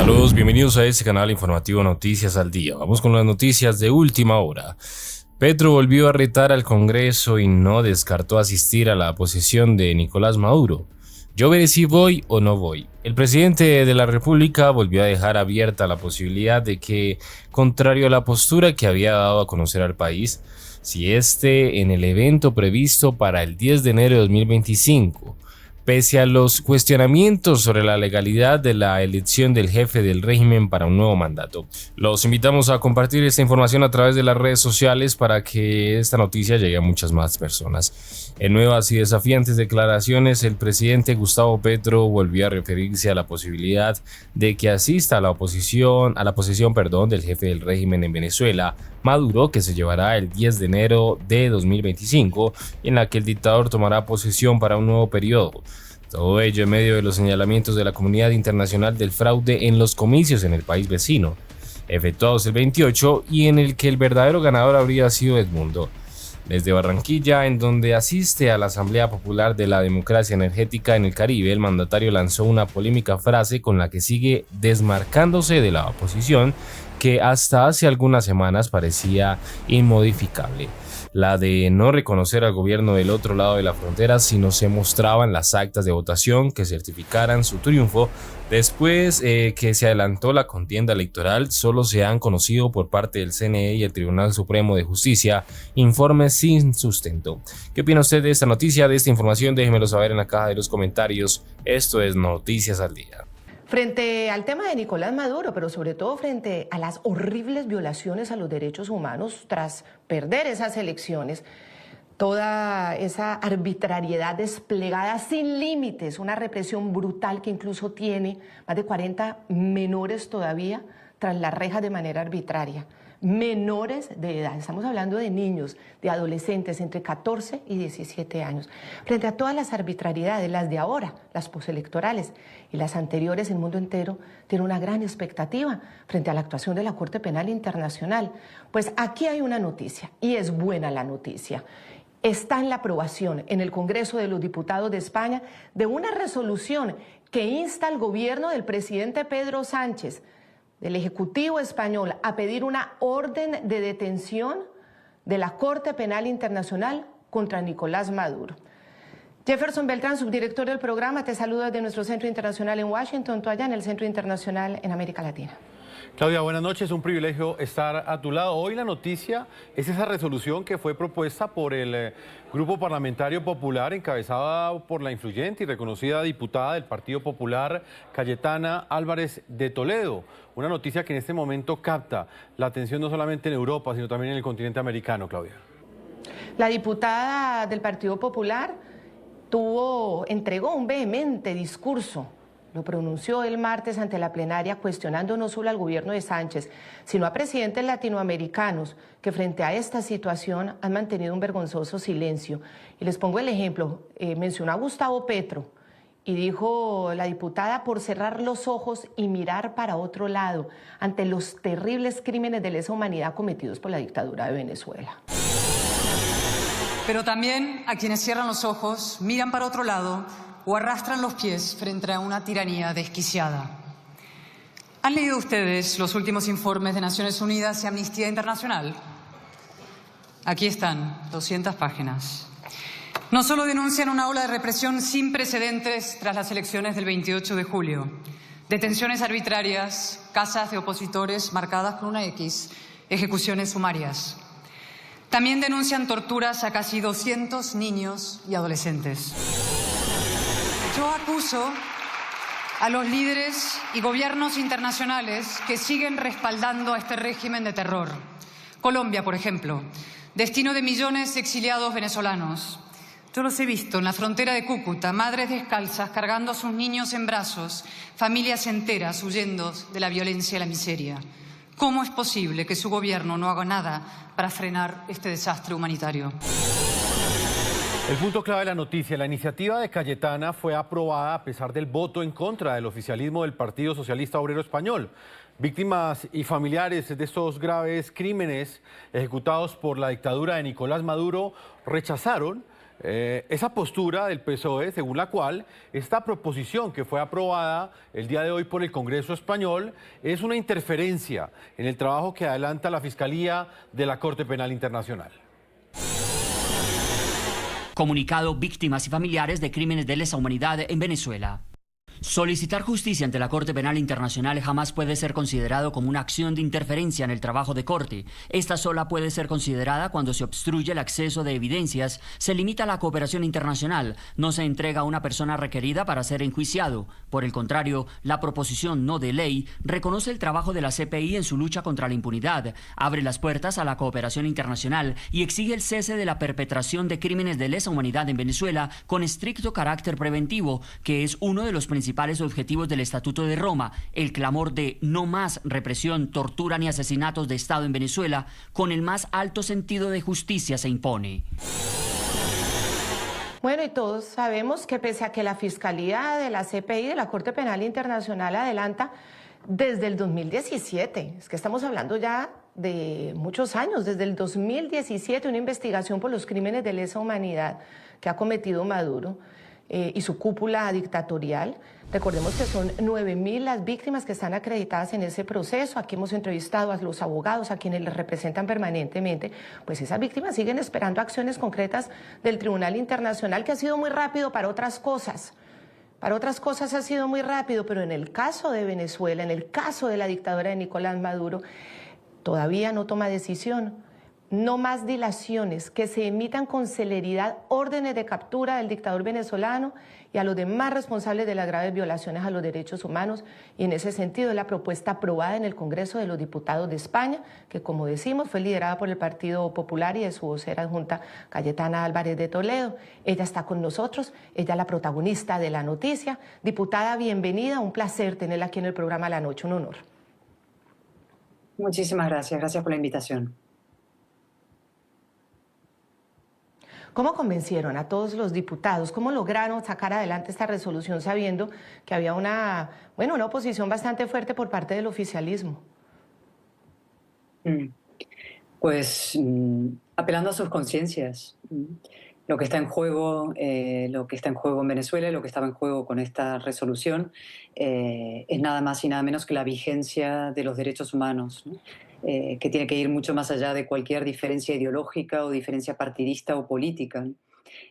Saludos, bienvenidos a este canal informativo Noticias al Día. Vamos con las noticias de última hora. Petro volvió a retar al Congreso y no descartó asistir a la posesión de Nicolás Maduro. Yo veré si voy o no voy. El presidente de la República volvió a dejar abierta la posibilidad de que, contrario a la postura que había dado a conocer al país, si en el evento previsto para el 10 de enero de 2025, pese a los cuestionamientos sobre la legalidad de la elección del jefe del régimen para un nuevo mandato. Los invitamos a compartir esta información a través de las redes sociales para que esta noticia llegue a muchas más personas. En nuevas y desafiantes declaraciones, el presidente Gustavo Petro volvió a referirse a la posibilidad de que asista a la posesión del jefe del régimen en Venezuela, Maduro, que se llevará el 10 de enero de 2025, en la que el dictador tomará posesión para un nuevo periodo. Todo ello en medio de los señalamientos de la comunidad internacional del fraude en los comicios en el país vecino, efectuados el 28, y en el que el verdadero ganador habría sido Edmundo. Desde Barranquilla, en donde asiste a la Asamblea Popular de la Democracia Energética en el Caribe, el mandatario lanzó una polémica frase con la que sigue desmarcándose de la oposición, que hasta hace algunas semanas parecía inmodificable. La de no reconocer al gobierno del otro lado de la frontera si no se mostraban las actas de votación que certificaran su triunfo. Después que se adelantó la contienda electoral, solo se han conocido por parte del CNE y el Tribunal Supremo de Justicia informes sin sustento. ¿Qué opina usted de esta noticia, de esta información? Déjemelo saber en la caja de los comentarios. Esto es Noticias al Día. Frente al tema de Nicolás Maduro, pero sobre todo frente a las horribles violaciones a los derechos humanos tras perder esas elecciones, toda esa arbitrariedad desplegada sin límites, una represión brutal que incluso tiene más de 40 menores todavía tras las rejas de manera arbitraria. Menores de edad, estamos hablando de niños, de adolescentes entre 14 y 17 años. Frente a todas las arbitrariedades, las de ahora, las postelectorales y las anteriores, el mundo entero tiene una gran expectativa frente a la actuación de la Corte Penal Internacional. Pues aquí hay una noticia, y es buena la noticia. Está en la aprobación en el Congreso de los Diputados de España de una resolución que insta al gobierno del presidente Pedro Sánchez, del Ejecutivo español, a pedir una orden de detención de la Corte Penal Internacional contra Nicolás Maduro. Jefferson Beltrán, subdirector del programa, te saludo desde nuestro Centro Internacional en Washington, tú allá en el Centro Internacional en América Latina. Claudia, buenas noches, un privilegio estar a tu lado. Hoy la noticia es esa resolución que fue propuesta por el Grupo Parlamentario Popular, encabezada por la influyente y reconocida diputada del Partido Popular, Cayetana Álvarez de Toledo. Una noticia que en este momento capta la atención no solamente en Europa, sino también en el continente americano, Claudia. La diputada del Partido Popular entregó un vehemente discurso. Lo pronunció el martes ante la plenaria, cuestionando no solo al gobierno de Sánchez, sino a presidentes latinoamericanos que frente a esta situación han mantenido un vergonzoso silencio. Y les pongo el ejemplo, mencionó a Gustavo Petro y dijo la diputada: por cerrar los ojos y mirar para otro lado ante los terribles crímenes de lesa humanidad cometidos por la dictadura de Venezuela. Pero también a quienes cierran los ojos, miran para otro lado o arrastran los pies frente a una tiranía desquiciada. ¿Han leído ustedes los últimos informes de Naciones Unidas y Amnistía Internacional? Aquí están, 200 páginas. No solo denuncian una ola de represión sin precedentes tras las elecciones del 28 de julio, detenciones arbitrarias, casas de opositores marcadas con una X, ejecuciones sumarias. También denuncian torturas a casi 200 niños y adolescentes. Yo acuso a los líderes y gobiernos internacionales que siguen respaldando a este régimen de terror. Colombia, por ejemplo, destino de millones de exiliados venezolanos. Yo los he visto en la frontera de Cúcuta, madres descalzas cargando a sus niños en brazos, familias enteras huyendo de la violencia y la miseria. ¿Cómo es posible que su gobierno no haga nada para frenar este desastre humanitario? El punto clave de la noticia: la iniciativa de Cayetana fue aprobada a pesar del voto en contra del oficialismo del Partido Socialista Obrero Español. Víctimas y familiares de estos graves crímenes ejecutados por la dictadura de Nicolás Maduro rechazaron esa postura del PSOE, según la cual esta proposición que fue aprobada el día de hoy por el Congreso español es una interferencia en el trabajo que adelanta la Fiscalía de la Corte Penal Internacional. Comunicado víctimas y familiares de crímenes de lesa humanidad en Venezuela. Solicitar justicia ante la Corte Penal Internacional jamás puede ser considerado como una acción de interferencia en el trabajo de corte. Esta sola puede ser considerada cuando se obstruye el acceso de evidencias, se limita la cooperación internacional, no se entrega a una persona requerida para ser enjuiciado. Por el contrario, la proposición no de ley reconoce el trabajo de la CPI en su lucha contra la impunidad, abre las puertas a la cooperación internacional y exige el cese de la perpetración de crímenes de lesa humanidad en Venezuela con estricto carácter preventivo, que es uno de los principales objetivos del Estatuto de Roma, el clamor de no más represión, tortura ni asesinatos de Estado en Venezuela, con el más alto sentido de justicia se impone. Bueno, y todos sabemos que pese a que la Fiscalía de la CPI, de la Corte Penal Internacional, adelanta desde el 2017, es que estamos hablando ya de muchos años, desde el 2017, una investigación por los crímenes de lesa humanidad que ha cometido Maduro y su cúpula dictatorial. Recordemos que son 9.000 las víctimas que están acreditadas en ese proceso. Aquí hemos entrevistado a los abogados, a quienes les representan permanentemente. Pues esas víctimas siguen esperando acciones concretas del Tribunal Internacional, que ha sido muy rápido para otras cosas. Para otras cosas ha sido muy rápido, pero en el caso de Venezuela, en el caso de la dictadura de Nicolás Maduro, todavía no toma decisión. No más dilaciones, que se emitan con celeridad órdenes de captura del dictador venezolano y a los demás responsables de las graves violaciones a los derechos humanos. Y en ese sentido es la propuesta aprobada en el Congreso de los Diputados de España, que como decimos fue liderada por el Partido Popular y de su vocera adjunta Cayetana Álvarez de Toledo. Ella está con nosotros, ella es la protagonista de la noticia. Diputada, bienvenida, un placer tenerla aquí en el programa La Noche, un honor. Muchísimas gracias, gracias por la invitación. ¿Cómo convencieron a todos los diputados? ¿Cómo lograron sacar adelante esta resolución sabiendo que había una oposición bastante fuerte por parte del oficialismo? Pues apelando a sus conciencias. Lo que está en juego, en Venezuela, lo que estaba en juego con esta resolución, es nada más y nada menos que la vigencia de los derechos humanos, ¿no? Que tiene que ir mucho más allá de cualquier diferencia ideológica o diferencia partidista o política.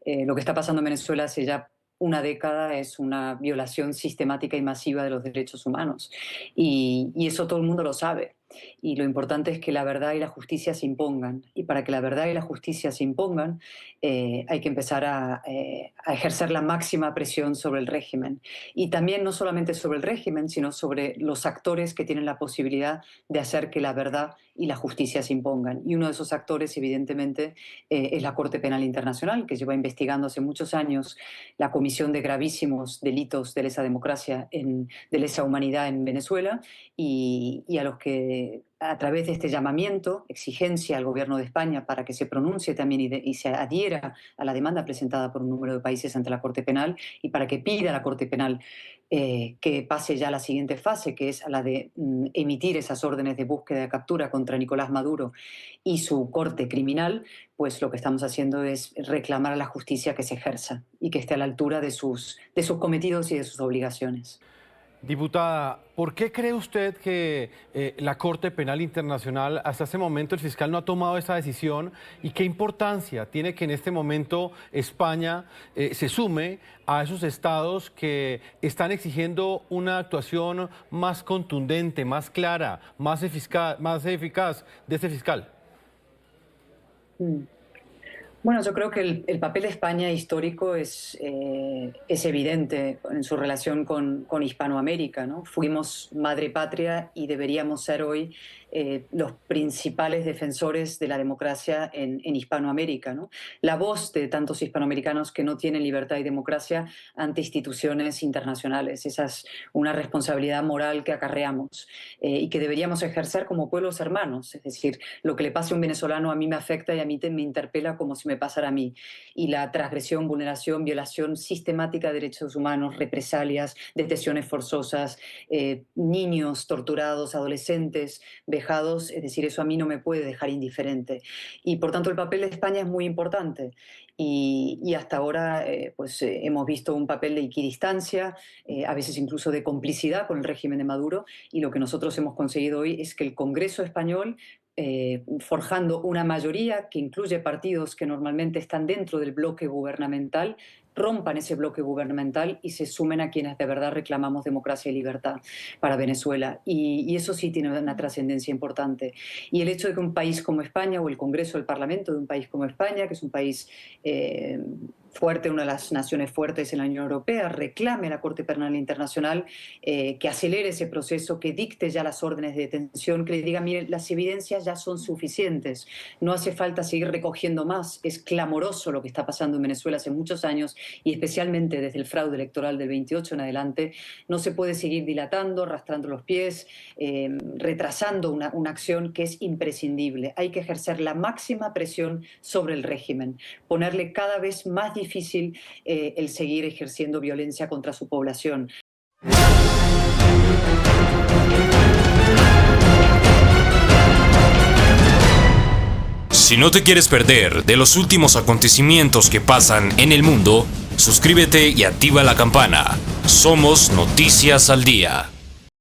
Lo que está pasando en Venezuela hace ya una década es una violación sistemática y masiva de los derechos humanos. Y eso todo el mundo lo sabe. Y lo importante es que la verdad y la justicia se impongan. Y para que la verdad y la justicia se impongan, hay que empezar a ejercer la máxima presión sobre el régimen. Y también no solamente sobre el régimen, sino sobre los actores que tienen la posibilidad de hacer que la verdad y la justicia se impongan. Y uno de esos actores, evidentemente, es la Corte Penal Internacional, que lleva investigando hace muchos años la comisión de gravísimos delitos de lesa democracia, de lesa humanidad en Venezuela, y a los que a través de este llamamiento, exigencia al gobierno de España para que se pronuncie también y se adhiera a la demanda presentada por un número de países ante la Corte Penal y para que pida a la Corte Penal que pase ya a la siguiente fase, que es a la de emitir esas órdenes de búsqueda y captura contra Nicolás Maduro y su corte criminal, pues lo que estamos haciendo es reclamar a la justicia que se ejerza y que esté a la altura de sus cometidos y de sus obligaciones. Diputada, ¿por qué cree usted que la Corte Penal Internacional hasta ese momento el fiscal no ha tomado esa decisión y qué importancia tiene que en este momento España se sume a esos estados que están exigiendo una actuación más contundente, más clara, más eficaz de este fiscal? Bueno, yo creo que el papel de España histórico es evidente en su relación con Hispanoamérica, ¿no? Fuimos madre patria y deberíamos ser hoy los principales defensores de la democracia en Hispanoamérica, ¿no? La voz de tantos hispanoamericanos que no tienen libertad y democracia ante instituciones internacionales. Esa es una responsabilidad moral que acarreamos y que deberíamos ejercer como pueblos hermanos. Es decir, lo que le pase a un venezolano a mí me afecta y a mí me interpela como si me me pasara a mí. Y la transgresión, vulneración, violación sistemática de derechos humanos, represalias, detenciones forzosas, niños torturados, adolescentes vejados, es decir, eso a mí no me puede dejar indiferente. Y por tanto el papel de España es muy importante. Y hasta ahora hemos visto un papel de equidistancia, a veces incluso de complicidad con el régimen de Maduro, y lo que nosotros hemos conseguido hoy es que el Congreso español, forjando una mayoría que incluye partidos que normalmente están dentro del bloque gubernamental, rompan ese bloque gubernamental y se sumen a quienes de verdad reclamamos democracia y libertad para Venezuela. Y eso sí tiene una trascendencia importante. Y el hecho de que un país como España, o el Congreso, el Parlamento de un país como España, que es un país fuerte, una de las naciones fuertes en la Unión Europea, reclame a la Corte Penal Internacional que acelere ese proceso, que dicte ya las órdenes de detención, que le diga, mire, las evidencias ya son suficientes, no hace falta seguir recogiendo más. Es clamoroso lo que está pasando en Venezuela hace muchos años, y especialmente desde el fraude electoral del 28 en adelante. No se puede seguir dilatando, arrastrando los pies, retrasando una acción que es imprescindible. Hay que ejercer la máxima presión sobre el régimen, ponerle cada vez más difícil el seguir ejerciendo violencia contra su población. Si no te quieres perder de los últimos acontecimientos que pasan en el mundo, suscríbete y activa la campana. Somos Noticias al Día.